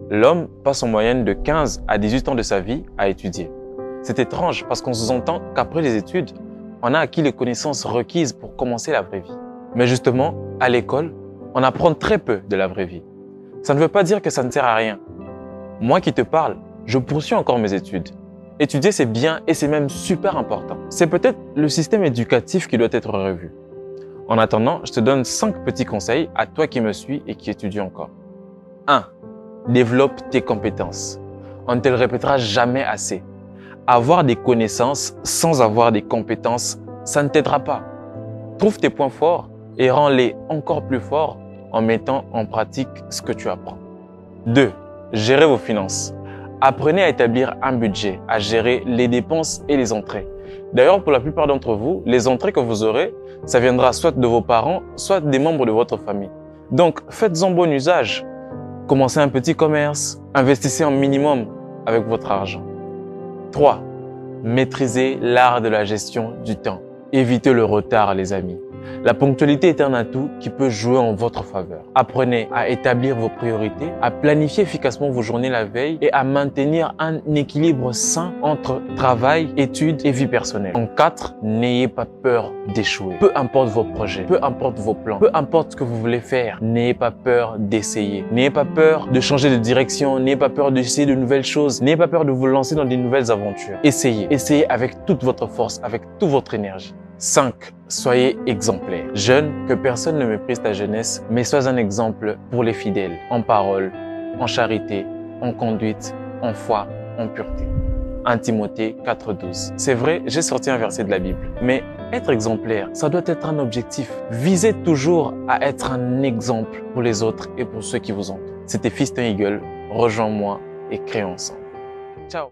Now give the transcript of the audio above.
L'homme passe en moyenne de 15 à 18 ans de sa vie à étudier. C'est étrange parce qu'on sous-entend qu'après les études, on a acquis les connaissances requises pour commencer la vraie vie. Mais justement, à l'école, on apprend très peu de la vraie vie. Ça ne veut pas dire que ça ne sert à rien. Moi qui te parle, je poursuis encore mes études. Étudier, c'est bien et c'est même super important. C'est peut-être le système éducatif qui doit être revu. En attendant, je te donne 5 petits conseils à toi qui me suis et qui étudie encore. 1. Développe tes compétences. On ne te le répétera jamais assez. Avoir des connaissances sans avoir des compétences, ça ne t'aidera pas. Trouve tes points forts et rends-les encore plus forts en mettant en pratique ce que tu apprends. 2. Gérez vos finances. Apprenez à établir un budget, à gérer les dépenses et les entrées. D'ailleurs, pour la plupart d'entre vous, les entrées que vous aurez, ça viendra soit de vos parents, soit des membres de votre famille. Donc, faites-en bon usage. Commencez un petit commerce, investissez un minimum avec votre argent. 3. Maîtrisez l'art de la gestion du temps. Évitez le retard, les amis. La ponctualité est un atout qui peut jouer en votre faveur. Apprenez à établir vos priorités, à planifier efficacement vos journées la veille et à maintenir un équilibre sain entre travail, études et vie personnelle. En 4, n'ayez pas peur d'échouer. Peu importe vos projets, peu importe vos plans, peu importe ce que vous voulez faire, n'ayez pas peur d'essayer. N'ayez pas peur de changer de direction, n'ayez pas peur d'essayer de nouvelles choses, n'ayez pas peur de vous lancer dans de nouvelles aventures. Essayez, essayez avec toute votre force, avec toute votre énergie. 5. Soyez exemplaire. Jeune, que personne ne méprise ta jeunesse, mais sois un exemple pour les fidèles, en parole, en charité, en conduite, en foi, en pureté. 1 Timothée 4,12. C'est vrai, j'ai sorti un verset de la Bible, mais être exemplaire, ça doit être un objectif. Visez toujours à être un exemple pour les autres et pour ceux qui vous entourent. C'était Fiston Eagle, rejoins-moi et créons ensemble. Ciao!